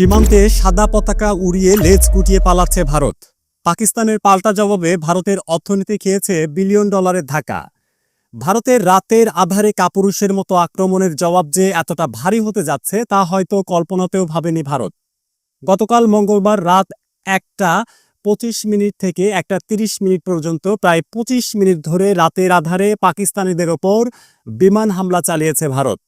সীমান্তে সাদা পতাকা উড়িয়ে লেজ গুটিয়ে পালাচ্ছে ভারত। পাকিস্তানের পাল্টা জবাবে ভারতের অর্থনীতি খেয়েছে বিলিয়ন ডলারের ধাক্কা। ভারতের রাতের আধারে কাপুরুষের মতো আক্রমণের জবাব যে এতটা ভারী হতে যাচ্ছে তা হয়তো কল্পনাতেও ভাবেনি ভারত। গতকাল মঙ্গলবার রাত 1টা 25 মিনিট থেকে 1টা 30 মিনিট পর্যন্ত প্রায় 25 মিনিট ধরে রাতের আধারে পাকিস্তানিদের ওপর বিমান হামলা চালিয়েছে ভারত।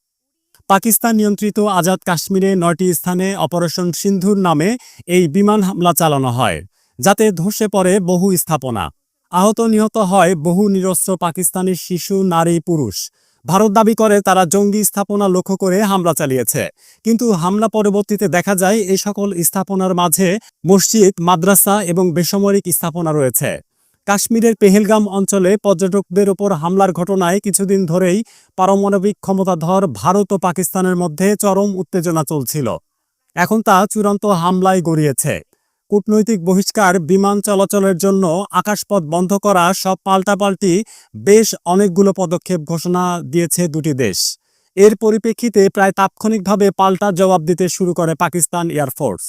পাকিস্তান নিয়ন্ত্রিত আজাদ কাশ্মীরে 9টি স্থানে অপারেশন সিন্ধুর নামে এই বিমান হামলা চালানো হয়, যাতে ধসে পড়ে বহু স্থাপনা। আহত নিহত হয় বহু নিরস্ত্র পাকিস্তানি শিশু, নারী, পুরুষ। ভারত দাবি করে তারা জঙ্গি স্থাপনা লক্ষ্য করে হামলা চালিয়েছে, কিন্তু হামলা পরবর্তীতে দেখা যায় এই সকল স্থাপনার মাঝে মসজিদ, মাদ্রাসা এবং বেসামরিক স্থাপনা রয়েছে। কাশ্মীরের পেহেলগাম অঞ্চলে পর্যটকদের ওপর হামলার ঘটনায় কিছুদিন ধরেই পারমাণবিক ক্ষমতাধর ভারত ও পাকিস্তানের মধ্যে চরম উত্তেজনা চলছিল। এখন তা চূড়ান্ত হামলায় গড়িয়েছে। কূটনৈতিক বহিষ্কার, বিমান চলাচলের জন্য আকাশপথ বন্ধ করা সব পাল্টাপাল্টি বেশ অনেকগুলো পদক্ষেপ ঘোষণা দিয়েছে দুটি দেশ। এর পরিপ্রেক্ষিতে প্রায় তাৎক্ষণিকভাবে পাল্টা জবাব দিতে শুরু করে পাকিস্তান এয়ারফোর্স।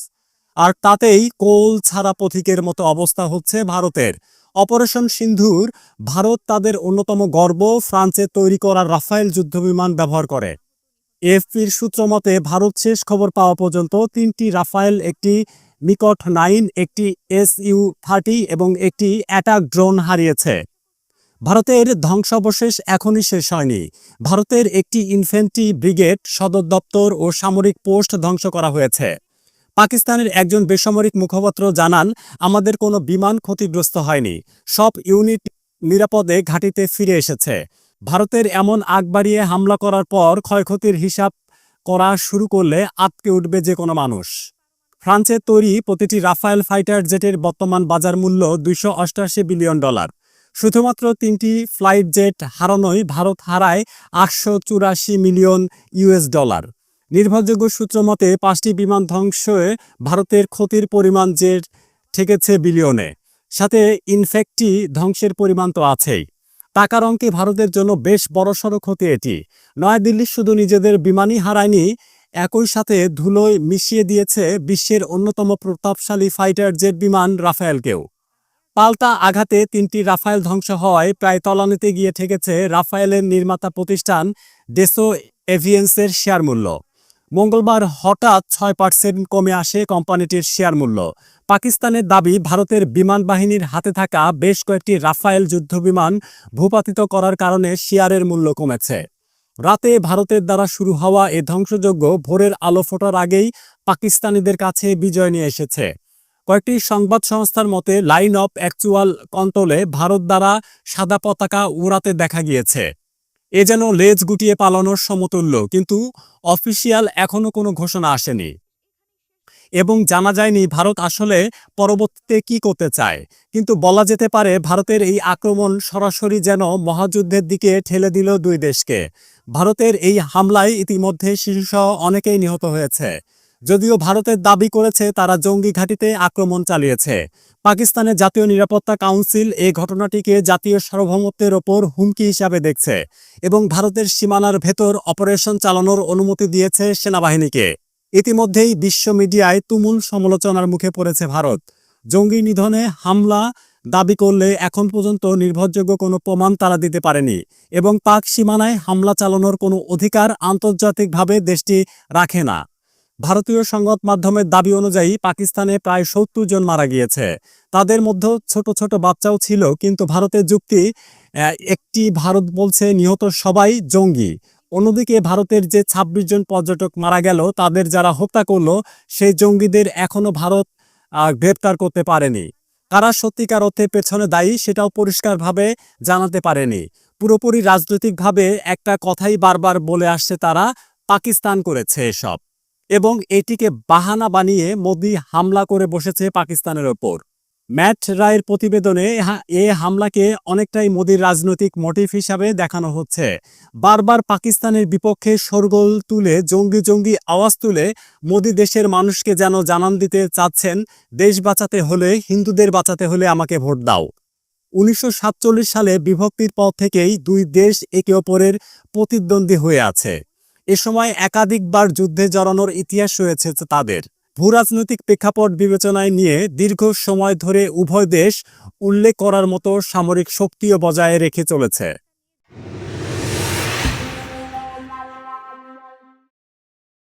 আর তাতেই কোল ছাড়া পথিকের মতো অবস্থা হচ্ছে ভারতের। অপারেশন সিন্ধুর ভারত তাদের অন্যতম গর্ব ফ্রান্সে তৈরি করা রাফায়েল যুদ্ধবিমান ব্যবহার করে। এএফপির সূত্র মতে ভারত শেষ খবর পাওয়া পর্যন্ত 3টি রাফায়েল, একটি মিকট 9, একটি SU-30 এবং একটি অ্যাটাক ড্রোন হারিয়েছে। ভারতের ধ্বংসাবশেষ এখনই শেষ হয়নি। ভারতের একটি ইনফ্যান্ট্রি ব্রিগেড, সদর দপ্তর ও সামরিক পোস্ট ধ্বংস করা হয়েছে। পাকিস্তানের একজন বেসামরিক মুখপাত্র জানান, আমাদের কোনো বিমান ক্ষতিগ্রস্ত হয়নি, সব ইউনিট নিরাপদে ঘাঁটিতে ফিরে এসেছে। ভারতের এমন আগ বাড়িয়ে হামলা করার পর ক্ষয়ক্ষতির হিসাব করা শুরু করলে আঁতকে উঠবে যে কোনো মানুষ। ফ্রান্সের তৈরি প্রতিটি রাফায়েল ফাইটার জেটের বর্তমান বাজার মূল্য $288 বিলিয়ন। শুধুমাত্র 3টি ফ্লাইট জেট হারানোয় ভারত হারায় $884 মিলিয়ন। নির্ভরযোগ্য সূত্র মতে 5টি বিমান ধ্বংসে ভারতের ক্ষতির পরিমাণ যে ঠেকেছে বিলিয়নে, সাথে ইনফ্যাক্টটি ধ্বংসের পরিমাণ তো আছেই। টাকার অঙ্কে ভারতের জন্য বেশ বড়সড় ক্ষতি এটি। নয়াদিল্লি শুধু নিজেদের বিমানই হারায়নি, একই সাথে ধুলোয় মিশিয়ে দিয়েছে বিশ্বের অন্যতম প্রতাপশালী ফাইটার জেট বিমান রাফায়েলকেও। পাল্টা আঘাতে 3টি রাফায়েল ধ্বংস হওয়ায় প্রায় তলানিতে গিয়ে ঠেকেছে রাফায়েলের নির্মাতা প্রতিষ্ঠান ডেসো এভিয়েন্সের শেয়ার মূল্য। মঙ্গলবার হঠাৎ 6% কমে আসে কোম্পানিটির শেয়ার মূল্য। পাকিস্তানের দাবি, ভারতের বিমান বাহিনীর হাতে থাকা বেশ কয়েকটি রাফায়েল যুদ্ধবিমান ভূপাতিত করার কারণে শেয়ারের মূল্য কমেছে। রাতে ভারতের দ্বারা শুরু হওয়া এ ধ্বংসযজ্ঞ ভোরের আলো ফোটার আগেই পাকিস্তানিদের কাছে বিজয় নিয়ে এসেছে। কয়েকটি সংবাদ সংস্থার মতে লাইন অফ অ্যাকচুয়াল কন্ট্রোলে ভারত দ্বারা সাদা পতাকা উড়াতে দেখা গিয়েছে। এ যেন লেজ গুটিয়ে পালানোর সমতুল্য, কিন্তু অফিসিয়াল এখনো কোনো ঘোষণা আসেনি এবং জানা যায়নি ভারত আসলে পরবর্তীতে কি করতে চায়। কিন্তু বলা যেতে পারে ভারতের এই আক্রমণ সরাসরি যেন মহাযুদ্ধের দিকে ঠেলে দিল দুই দেশকে। ভারতের এই হামলায় ইতিমধ্যে শিশুসহ অনেকেই নিহত হয়েছে। যদিও ভারতের দাবি করেছে তারা জঙ্গি ঘাঁটিতে আক্রমণ চালিয়েছে। পাকিস্তানের জাতীয় নিরাপত্তা কাউন্সিল এই ঘটনাটিকে জাতীয় সার্বভৌমত্বের ওপর হুমকি হিসাবে দেখছে এবং ভারতের সীমানার ভেতর অপারেশন চালানোর অনুমতি দিয়েছে সেনাবাহিনীকে। ইতিমধ্যেই বিশ্ব মিডিয়ায় তুমুল সমালোচনার মুখে পড়েছে ভারত। জঙ্গি নিধনে হামলা দাবি করলে এখন পর্যন্ত নির্ভরযোগ্য কোনো প্রমাণ তারা দিতে পারেনি এবং পাক সীমানায় হামলা চালানোর কোনো অধিকার আন্তর্জাতিকভাবে দেশটি রাখে না। ভারতীয় সংবাদ মাধ্যমের দাবি অনুযায়ী পাকিস্তানে প্রায় 70 জন মারা গিয়েছে, তাদের মধ্যে ছোট ছোট বাচ্চাও ছিল। কিন্তু ভারতের যুক্তি, একটি ভারত বলছে নিহত সবাই জঙ্গি। অন্যদিকে ভারতের যে 26 জন পর্যটক মারা গেল, তাদের যারা হত্যা করলো সেই জঙ্গিদের এখনো ভারত গ্রেপ্তার করতে পারেনি। কারা সত্যিকার অর্থে পেছনে দায়ী সেটাও পরিষ্কারভাবে জানাতে পারেনি। পুরোপুরি রাজনৈতিকভাবে একটা কথাই বারবার বলে আসছে, তারা পাকিস্তান করেছে এসব, এবং এটিকে বাহানা বানিয়ে মোদি হামলা করে বসেছে পাকিস্তানের ওপর। ম্যাট রায়ের প্রতিবেদনে এ হামলাকে অনেকটাই মোদির রাজনৈতিক মোটিভ হিসাবে দেখানো হচ্ছে। বারবার পাকিস্তানের বিপক্ষে শোরগোল তুলে জঙ্গি জঙ্গি আওয়াজ তুলে মোদি দেশের মানুষকে যেন জানান দিতে চাচ্ছেন, দেশ বাঁচাতে হলে, হিন্দুদের বাঁচাতে হলে আমাকে ভোট দাও। 1947 সালে বিভক্তির পর থেকেই দুই দেশ একে অপরের প্রতিদ্বন্দ্বী হয়ে আছে। এ সময় একাধিকবার যুদ্ধে জড়ানোর ইতিহাস রয়েছে তাদের। ভূরাজনৈতিক প্রেক্ষাপট বিবেচনায় নিয়ে দীর্ঘ সময় ধরে উভয় দেশ উল্লেখ করার মতো সামরিক শক্তিও বজায় রেখে চলেছে।